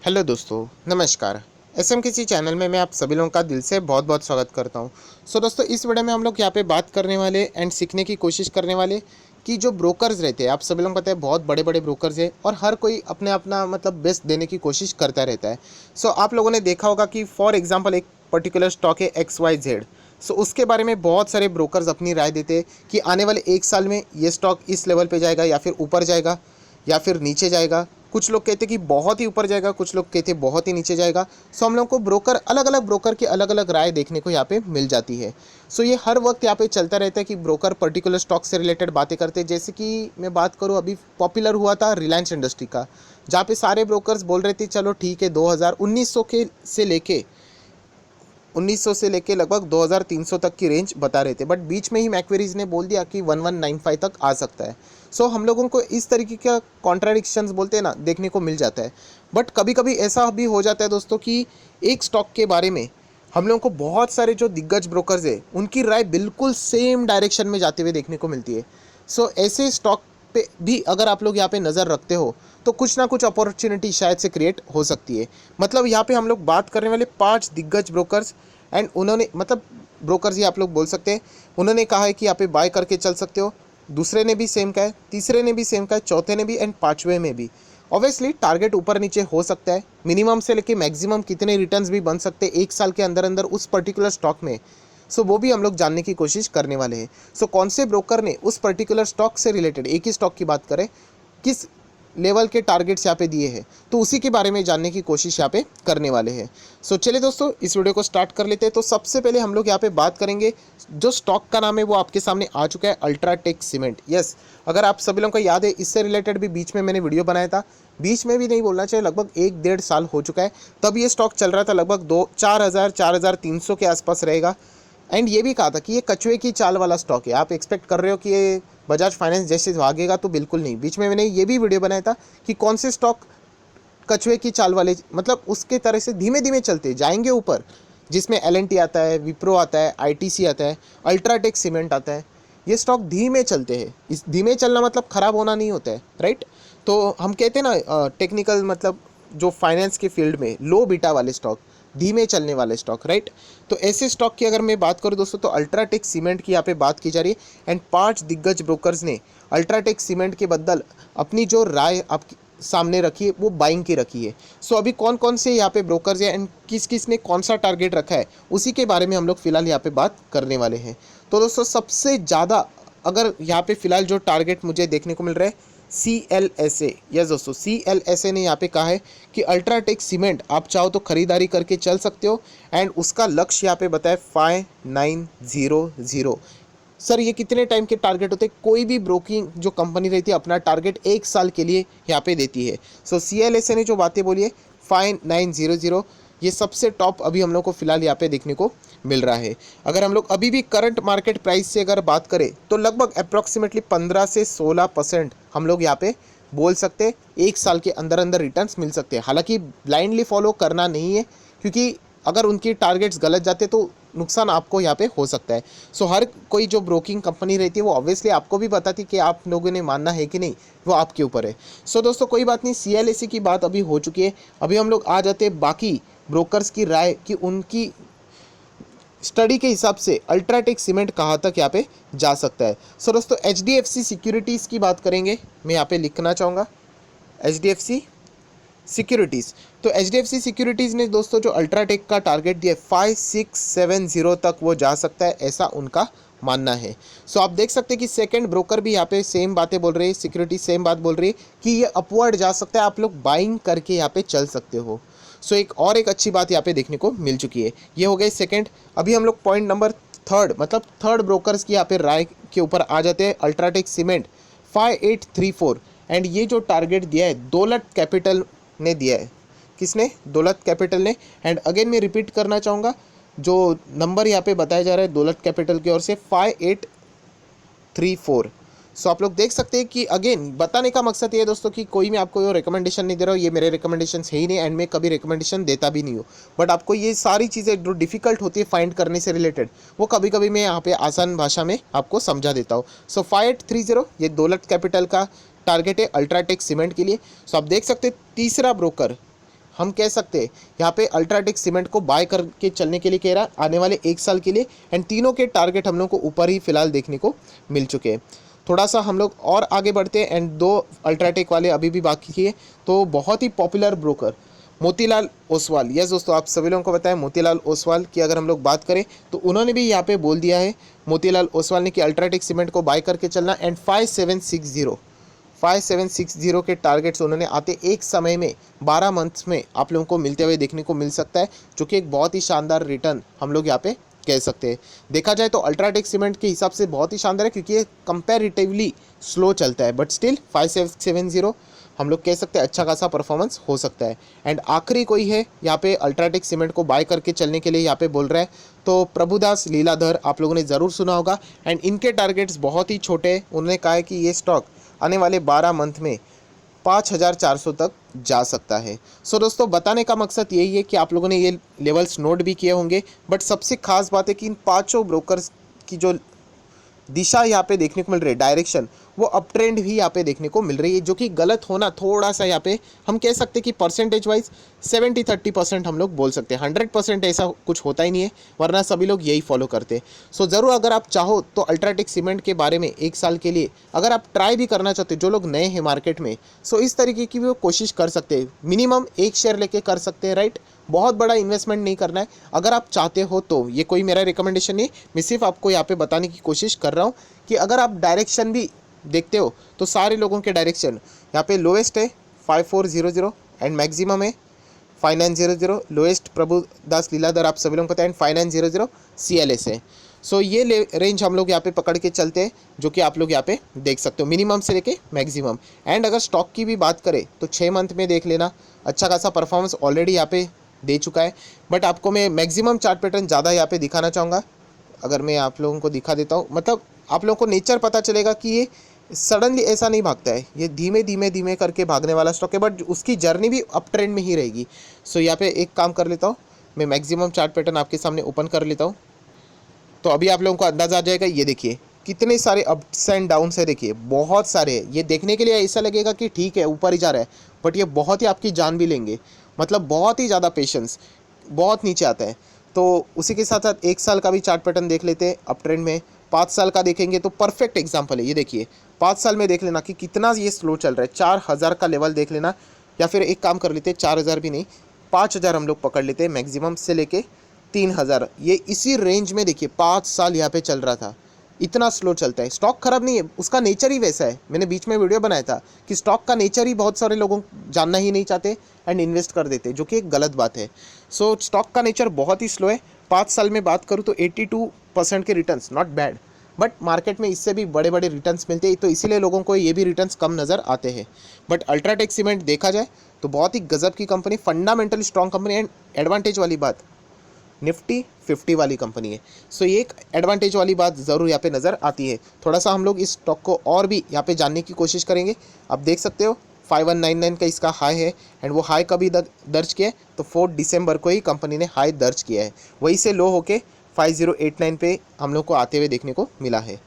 Hello दोस्तों, नमस्कार। SM किसी चैनल में मैं आप सभी लोगों का दिल से बहुत बहुत स्वागत करता हूं। दोस्तों, इस वीडियो में हम लोग यहाँ पे बात करने वाले एंड सीखने की कोशिश करने वाले कि जो ब्रोकर्स रहते हैं, आप सभी लोगों को पता है बहुत बड़े बड़े ब्रोकर्स हैं और हर कोई अपने अपना मतलब बेस्ट देने की कोशिश करता रहता है। आप लोगों ने देखा होगा कि फॉर एग्जाम्पल एक पर्टिकुलर स्टॉक है XYZ। उसके बारे में बहुत सारे ब्रोकर्स अपनी राय देते हैं कि आने वाले एक साल में ये स्टॉक इस लेवल पे जाएगा या फिर ऊपर जाएगा या फिर नीचे जाएगा। कुछ लोग कहते कि बहुत ही ऊपर जाएगा, कुछ लोग कहते बहुत ही नीचे जाएगा। हम लोग को ब्रोकर अलग अलग ब्रोकर की अलग अलग राय देखने को यहाँ पे मिल जाती है। ये हर वक्त यहाँ पे चलता रहता है कि ब्रोकर पर्टिकुलर स्टॉक से रिलेटेड बातें करते हैं। जैसे कि मैं बात करूँ, अभी पॉपुलर हुआ था रिलायंस इंडस्ट्री का, जहाँ पे सारे ब्रोकर्स बोल रहे थे चलो ठीक है 2019 के से लेके 1900 से लेके लगभग 2300 तक की रेंज बता रहे थे, बट बीच में ही मैक्वेरीज ने बोल दिया कि 1195 तक आ सकता है। हम लोगों को इस तरीके का कॉन्ट्राडिक्शंस बोलते हैं ना, देखने को मिल जाता है। बट कभी कभी ऐसा भी हो जाता है दोस्तों कि एक स्टॉक के बारे में हम लोगों को बहुत सारे जो दिग्गज ब्रोकर्स है उनकी राय बिल्कुल सेम डायरेक्शन में जाते हुए देखने को मिलती है। ऐसे स्टॉक पे भी अगर आप लोग यहाँ पे नज़र रखते हो तो कुछ ना कुछ अपॉर्चुनिटी शायद से क्रिएट हो सकती है। मतलब यहाँ पे हम लोग बात करने वाले 5 दिग्गज ब्रोकर्स एंड उन्होंने मतलब ब्रोकर्स ही आप लोग बोल सकते हैं, उन्होंने कहा है कि यहाँ पे बाय करके चल सकते हो। दूसरे ने भी सेम कहा है, तीसरे ने भी सेम कहा है, चौथे ने भी एंड पाँचवें में भी। ऑब्वियसली टारगेट ऊपर नीचे हो सकता है, मिनिमम से लेके मैक्सिमम कितने रिटर्न्स भी बन सकते हैं एक साल के अंदर अंदर उस पर्टिकुलर स्टॉक में। वो भी हम लोग जानने की कोशिश करने वाले हैं। कौन से ब्रोकर ने उस पर्टिकुलर स्टॉक से रिलेटेड, एक ही स्टॉक की बात करें, किस लेवल के टारगेट्स यहाँ पे दिए हैं, तो उसी के बारे में जानने की कोशिश यहाँ पे करने वाले हैं। चलिए दोस्तों, इस वीडियो को स्टार्ट कर लेते हैं। तो सबसे पहले हम लोग यहाँ पे बात करेंगे, जो स्टॉक का नाम है वो आपके सामने आ चुका है, अल्ट्राटेक सीमेंट। यस, अगर आप सभी लोगों को याद है, इससे रिलेटेड भी बीच में मैंने वीडियो बनाया था। बीच में भी नहीं बोलना चाहिए, लगभग 1-1.5 साल हो चुका है। तब ये स्टॉक चल रहा था लगभग 4,300 के आसपास रहेगा। एंड ये भी कहा था कि ये कछुए की चाल वाला स्टॉक है। आप एक्सपेक्ट कर रहे हो कि ये बजाज फाइनेंस जैसे भागेगा, तो बिल्कुल नहीं। बीच में मैंने ये भी वीडियो बनाया था कि कौन से स्टॉक कछुए की चाल वाले, मतलब उसके तरह से धीमे धीमे चलते जाएंगे ऊपर, जिसमें L&T आता है, विप्रो आता है, ITC आता है, अल्ट्राटेक सीमेंट आता है। ये स्टॉक धीमे चलते हैं। इस धीमे चलना मतलब ख़राब होना नहीं होता है, राइट। तो हम कहते हैं ना टेक्निकल, मतलब जो फाइनेंस के फील्ड में लो बीटा वाले स्टॉक, धीमे चलने वाले स्टॉक, राइट। तो ऐसे स्टॉक की अगर मैं बात करूं दोस्तों, तो अल्ट्राटेक सीमेंट की यहाँ पे बात की जा रही है। एंड 5 दिग्गज ब्रोकर्स ने अल्ट्राटेक सीमेंट के बदल अपनी जो राय आपकी सामने रखी है वो बाइंग की रखी है। अभी कौन कौन से यहाँ पे ब्रोकर्स हैं एंड किस किस ने कौन सा टारगेट रखा है, उसी के बारे में हम लोग फिलहाल यहाँ पे बात करने वाले हैं। तो दोस्तों, सबसे ज़्यादा अगर यहाँ पे फिलहाल जो टारगेट मुझे देखने को मिल रहा है, CLSA। यस दोस्तों, CLSA ने यहाँ पे कहा है कि अल्ट्राटेक सीमेंट आप चाहो तो खरीदारी करके चल सकते हो। एंड उसका लक्ष्य यहाँ पे बताया 5900। सर, ये कितने टाइम के टारगेट होते हैं? कोई भी ब्रोकिंग जो कंपनी रहती है अपना टारगेट 1 साल के लिए यहाँ पे देती है। CLSA ने जो बातें बोली है 5900, ये सबसे टॉप अभी हम लोग को फिलहाल यहाँ पे देखने को मिल रहा है। अगर हम लोग अभी भी करंट मार्केट प्राइस से अगर बात करें तो लगभग अप्रॉक्सीमेटली 15 से 16% हम लोग यहाँ पे बोल सकते हैं एक साल के अंदर अंदर रिटर्न्स मिल सकते हैं। हालांकि ब्लाइंडली फॉलो करना नहीं है, क्योंकि अगर उनकी टारगेट्स गलत जाते तो नुकसान आपको यहाँ पे हो सकता है। हर कोई जो ब्रोकिंग कंपनी रहती है वो ऑब्वियसली आपको भी बताती कि आप लोगों ने मानना है कि नहीं, वो आपके ऊपर है। दोस्तों, कोई बात नहीं, CLSA की बात अभी हो चुकी है। अभी हम लोग आ जाते हैं बाकी ब्रोकर्स की राय कि उनकी स्टडी के हिसाब से अल्ट्राटेक सीमेंट कहाँ तक यहाँ पे जा सकता है। दोस्तों, HDFC सिक्योरिटीज़ की बात करेंगे, मैं यहाँ पे लिखना चाहूँगा HDFC सिक्योरिटीज़। तो HDFC सिक्योरिटीज़ ने दोस्तों जो अल्ट्राटेक का टारगेट दिया 5670 तक वो जा सकता है, ऐसा उनका मानना है। आप देख सकते हैं कि सेकंड ब्रोकर भी यहाँ पे सेम बातें बोल रहे हैं, सिक्योरिटी सेम बात बोल रही है कि ये अपवर्ड जा सकता है, आप लोग बाइंग करके यहाँ पे चल सकते हो। एक अच्छी बात यहाँ पे देखने को मिल चुकी है। ये हो गई सेकंड। अभी हम लोग पॉइंट नंबर थर्ड, मतलब थर्ड ब्रोकर्स की यहाँ पे राय के ऊपर आ जाते हैं। अल्ट्राटेक सीमेंट 5834, एंड ये जो टारगेट दिया है दौलत कैपिटल ने दिया है। किसने? दौलत कैपिटल ने। एंड अगेन मैं रिपीट करना चाहूँगा, जो नंबर यहाँ पे बताया जा रहा है दौलत कैपिटल की ओर से 5834। आप लोग देख सकते हैं कि अगेन बताने का मकसद ये है दोस्तों कि कोई मैं आपको रिकमेंडेशन नहीं दे रहा हूँ, ये मेरे रिकमेंडेशन है ही नहीं एंड मैं कभी रिकमेंडेशन देता भी नहीं हूँ। बट आपको ये सारी चीज़ें जो डिफिकल्ट होती है फाइंड करने से रिलेटेड, वो कभी कभी मैं यहाँ पे आसान भाषा में आपको समझा देता हूँ। 5830 ये दौलत कैपिटल का टारगेट है अल्ट्राटेक सीमेंट के लिए। आप देख सकते हैं तीसरा ब्रोकर हम कह सकते हैं यहाँ पे अल्ट्राटेक सीमेंट को बाय करके चलने के लिए कह रहा है आने वाले 1 साल के लिए, एंड तीनों के टारगेट हम लोग को ऊपर ही फिलहाल देखने को मिल चुके हैं। थोड़ा सा हम लोग और आगे बढ़ते हैं, एंड 2 अल्ट्राटेक वाले अभी भी बाकी है। तो बहुत ही popular broker Motilal Oswal, yes दोस्तों, आप सभी लोगों को पता है मोतीलाल ओसवाल की अगर हम लोग बात करें तो उन्होंने भी यहाँ पे बोल दिया है, मोतीलाल ओसवाल ने, कि अल्ट्राटेक सीमेंट को बाय करके चलना, एंड 5760 के टारगेट्स उन्होंने आते एक समय में 12 मंथ्स में आप लोगों को मिलते हुए देखने को मिल सकता है, जो कि एक बहुत ही शानदार रिटर्न हम लोग यहाँ पे कह सकते हैं। देखा जाए तो अल्ट्राटेक सीमेंट के हिसाब से बहुत ही शानदार है, क्योंकि ये कंपैरेटिवली स्लो चलता है, बट स्टिल 5770 हम लोग कह सकते हैं अच्छा खासा परफॉर्मेंस हो सकता है। एंड आखिरी कोई है यहाँ पे अल्ट्राटेक सीमेंट को बाय करके चलने के लिए यहाँ पे बोल रहा है, तो प्रभुदास लीलाधर, आप लोगों ने ज़रूर सुना होगा, एंड इनके टारगेट्स बहुत ही छोटे हैं। उन्होंने कहा है कि ये स्टॉक आने वाले 12 मंथ में 5400 तक जा सकता है। सो दोस्तों, बताने का मकसद यही है कि आप लोगों ने ये लेवल्स नोट भी किए होंगे, बट सबसे खास बात है कि इन पांचों ब्रोकर्स की जो दिशा यहाँ पे देखने को मिल रही है, डायरेक्शन, वो अप ट्रेंड भी यहाँ पे देखने को मिल रही है, जो कि गलत होना थोड़ा सा यहाँ पे हम कह सकते हैं कि परसेंटेज वाइज 70-30% हम लोग बोल सकते हैं। 100% ऐसा कुछ होता ही नहीं है, वरना सभी लोग यही फॉलो करते हैं। सो ज़रूर अगर आप चाहो तो अल्ट्राटेक सीमेंट के बारे में 1 साल के लिए अगर आप ट्राई भी करना चाहते हो, जो लोग नए हैं मार्केट में, सो इस तरीके की भी वो कोशिश कर सकते हैं। मिनिमम 1 शेयर लेके कर सकते हैं, राइट। बहुत बड़ा इन्वेस्टमेंट नहीं करना है अगर आप चाहते हो तो। ये कोई मेरा रिकमेंडेशन नहीं, मैं सिर्फ आपको यहाँ पे बताने की कोशिश कर रहा हूँ कि अगर आप डायरेक्शन भी देखते हो तो सारे लोगों के डायरेक्शन यहाँ पे लोएस्ट है 5400 एंड मैक्सिमम है 5900। लोएस्ट प्रभुदास लीलाधर, आप सभी लोगों को पता है, 5900 CLS है। सो ये रेंज हम लोग यहाँ पे पकड़ के चलते हैं, जो कि आप लोग यहाँ पे देख सकते हो, मिनिमम से लेके मैक्सिमम। एंड अगर स्टॉक की भी बात करें तो 6 मंथ में देख लेना, अच्छा खासा परफॉर्मेंस ऑलरेडी यहाँ पे दे चुका है। बट आपको मैं मैक्सिमम चार्ट पैटर्न ज़्यादा यहाँ पे दिखाना चाहूँगा। अगर मैं आप लोगों को दिखा देता हूँ, मतलब आप लोगों को नेचर पता चलेगा कि ये सडनली ऐसा नहीं भागता है, ये धीमे धीमे धीमे करके भागने वाला स्टॉक है, बट उसकी जर्नी भी अप ट्रेंड में ही रहेगी। सो यहाँ पे एक काम कर लेता हूँ, मैं मैक्सिमम चार्ट पैटर्न आपके सामने ओपन कर लेता हूँ, तो अभी आप लोगों को अंदाज़ा आ जाएगा। ये देखिए कितने सारे अप्स एंड डाउन्स है, देखिए बहुत सारे हैं। ये देखने के लिए ऐसा लगेगा कि ठीक है ऊपर ही जा रहा है, बट ये बहुत ही आपकी जान भी लेंगे, मतलब बहुत ही ज़्यादा पेशेंस, बहुत नीचे आता है। तो उसी के साथ साथ 1 साल का भी चार्ट पैटर्न देख लेते हैं अप ट्रेंड में। 5 साल का देखेंगे तो परफेक्ट एग्जाम्पल है, ये देखिए 5 साल में देख लेना कि कितना ये स्लो चल रहा है। 4000 का लेवल देख लेना, या फिर एक काम कर लेते हैं 4000 भी नहीं, 5000 हम लोग पकड़ लेते हैं मैक्सिमम से लेके 3000। ये इसी रेंज में देखिए 5 साल यहाँ पे चल रहा था। इतना स्लो चलता है, स्टॉक खराब नहीं है, उसका नेचर ही वैसा है। मैंने बीच में वीडियो बनाया था कि स्टॉक का नेचर ही बहुत सारे लोगों जानना ही नहीं चाहते एंड इन्वेस्ट कर देते, जो कि एक गलत बात है। सो स्टॉक का नेचर बहुत ही स्लो है। 5 साल में बात करूँ तो 82% के returns, not bad, but market में इससे भी बड़े बड़े रिटर्न्स मिलते हैं, तो इसीलिए लोगों को ये भी रिटर्न्स कम नज़र आते हैं। बट अल्ट्राटेक सीमेंट देखा जाए तो बहुत ही गजब की company, fundamentally strong company, and advantage वाली बात, निफ्टी 50 वाली कंपनी है। सो ये एक एडवांटेज वाली बात ज़रूर यहाँ पे नज़र आती है। थोड़ा सा हम लोग इस स्टॉक को और भी यहाँ पे जानने की कोशिश करेंगे। आप देख सकते हो 5199 का इसका हाई है, एंड वो हाई कभी दर्ज किया है तो 4 दिसंबर को ही कंपनी ने हाई दर्ज किया है, वहीं से लो होके 5089 पे हम लोग को आते हुए देखने को मिला है।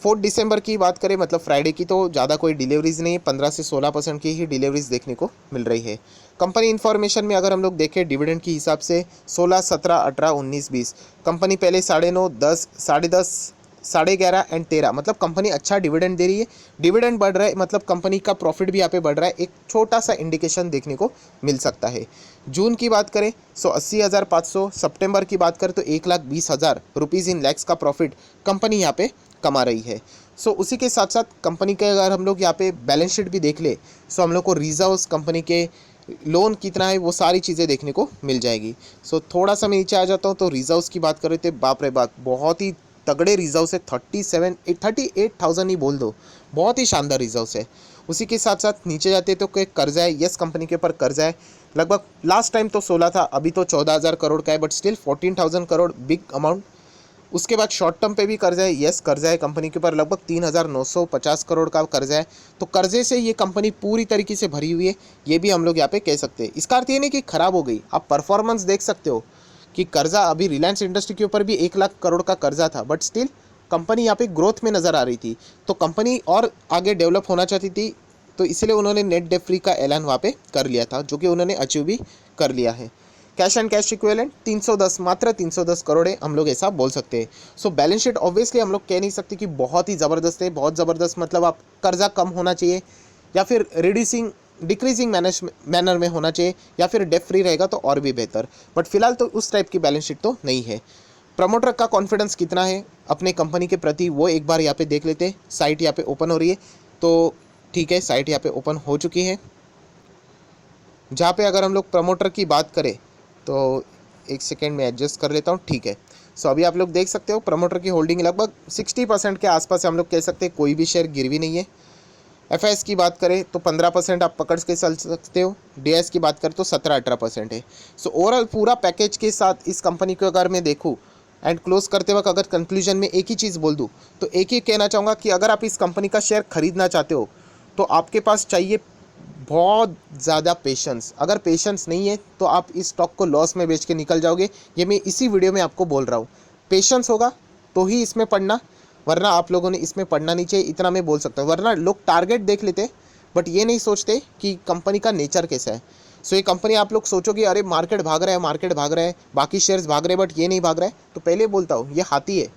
4 दिसंबर की बात करें, मतलब फ्राइडे की, तो ज़्यादा कोई डिलीवरीज नहीं है, 15 से 16% की ही डिलीवरीज देखने को मिल रही है। कंपनी इन्फॉर्मेशन में अगर हम लोग देखें डिविडेंड के हिसाब से 16, 17, 18, 19, 20, कंपनी पहले 9.5, 10, 10.5, 11.5 एंड 13, मतलब कंपनी अच्छा डिविडेंड दे रही है। डिविडेंड बढ़ रहा है, मतलब कंपनी का प्रॉफिट भी यहाँ पे बढ़ रहा है, एक छोटा सा इंडिकेशन देखने को मिल सकता है। जून की बात करें सो 80,500, सितंबर की बात करें तो 1,20,000 रुपीज़ इन लैक्स का प्रॉफिट कंपनी यहाँ पे कमा रही है। सो उसी के साथ साथ कंपनी के अगर हम लोग यहाँ पे बैलेंस शीट भी देख ले, सो हम लोग को रिजर्व्स, कंपनी के लोन कितना है, वो सारी चीज़ें देखने को मिल जाएगी। सो थोड़ा सा मैं नीचे आ जाता हूँ तो रिजर्व्स की बात कर रहे थे, बाप रे बाप, बहुत ही तगड़े रिजर्व्स है। 38,000 ही बोल दो, बहुत ही शानदार रिजर्व्स है। उसी के साथ साथ नीचे जाते तो कोई कर्जा है, यस कंपनी के ऊपर कर्जा है, लगभग लास्ट टाइम तो 16 था, अभी तो 14,000 करोड़ का है, but still 14,000 crore big amount. उसके बाद शॉर्ट टर्म पे भी कर्जा है, यस कर्जा है कंपनी के ऊपर, लगभग 3,950 करोड़ का कर्जा है। तो कर्जे से ये कंपनी पूरी तरीके से भरी हुई है, ये भी हम लोग यहाँ पे कह सकते हैं। इसका अर्थ ये नहीं कि खराब हो गई, आप परफॉर्मेंस देख सकते हो कि कर्जा अभी रिलायंस इंडस्ट्री के ऊपर भी 1 लाख करोड़ का कर्जा था, बट स्टिल कंपनी यहाँ पे ग्रोथ में नज़र आ रही थी। तो कंपनी और आगे डेवलप होना चाहती थी, तो इसीलिए उन्होंने नेट डेट फ्री का ऐलान वहाँ पे कर लिया था, जो कि उन्होंने अचीव भी कर लिया है। कैश एंड कैश इक्विवेलेंट 310, मात्र 310 करोड़ है, हम लोग ऐसा बोल सकते हैं। सो बैलेंस शीट ऑब्वियसली हम लोग कह नहीं सकते कि बहुत ही ज़बरदस्त है, बहुत ज़बरदस्त मतलब आप कर्जा कम होना चाहिए या फिर डिक्रीजिंग मैनर में होना चाहिए या फिर डेट फ्री रहेगा तो और भी बेहतर, बट फिलहाल तो उस टाइप की बैलेंस शीट तो नहीं है। प्रमोटर का कॉन्फिडेंस कितना है अपने कंपनी के प्रति, वो एक बार यहाँ पे देख लेते हैं। साइट यहाँ पे ओपन हो रही है, तो ठीक है, साइट यहाँ पे ओपन हो चुकी है, जहाँ पे अगर हम लोग प्रमोटर की बात करें तो एक सेकेंड में एडजस्ट कर लेता हूँ, ठीक है। सो अभी आप लोग देख सकते हो प्रमोटर की होल्डिंग लगभग 60% के आसपास हम लोग कह सकते हैं, कोई भी शेयर गिरवी नहीं है। एफआईएस की बात करें तो 15% आप पकड़ के चल सकते हो। डीएस की बात करें तो 17-18% है। सो ओवरऑल पूरा पैकेज के साथ इस कंपनी को अगर मैं देखूँ एंड क्लोज करते वक्त अगर कंक्लूजन में एक ही चीज़ बोल दूँ तो एक ही कहना चाहूँगा कि अगर आप इस कंपनी का शेयर खरीदना चाहते हो तो आपके पास चाहिए बहुत ज़्यादा पेशेंस। अगर पेशेंस नहीं है तो आप इस स्टॉक को लॉस में बेच के निकल जाओगे, ये मैं इसी वीडियो में आपको बोल रहा हूँ। पेशेंस होगा तो ही इसमें पढ़ना, वरना आप लोगों ने इसमें पढ़ना नहीं चाहिए, इतना मैं बोल सकता हूँ। वरना लोग टारगेट देख लेते बट ये नहीं सोचते कि कंपनी का नेचर कैसा है। सो ये कंपनी आप लोग सोचोगे अरे मार्केट भाग रहा है, मार्केट भाग रहा है, बाकी शेयर्स भाग रहे हैं बट ये नहीं भाग रहा है, तो पहले बोलता हूँ ये हाथी है,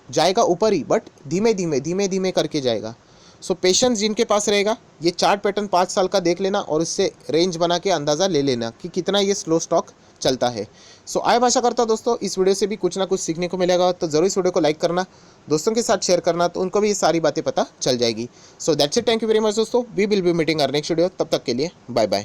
जाएगा ऊपर ही बट धीमे धीमे धीमे धीमे करके जाएगा। सो पेशेंस जिनके पास रहेगा, ये चार्ट पैटर्न 5 साल का देख लेना और इससे रेंज बना के अंदाज़ा ले लेना कि कितना ये स्लो स्टॉक चलता है। सो आय आशा करता हूँ दोस्तों इस वीडियो से भी कुछ ना कुछ सीखने को मिलेगा, तो ज़रूर इस वीडियो को लाइक करना, दोस्तों के साथ शेयर करना, तो उनको भी ये सारी बातें पता चल जाएगी। So that's it, thank you very much दोस्तों, we will be meeting our next video, तब तक के लिए बाय बाय।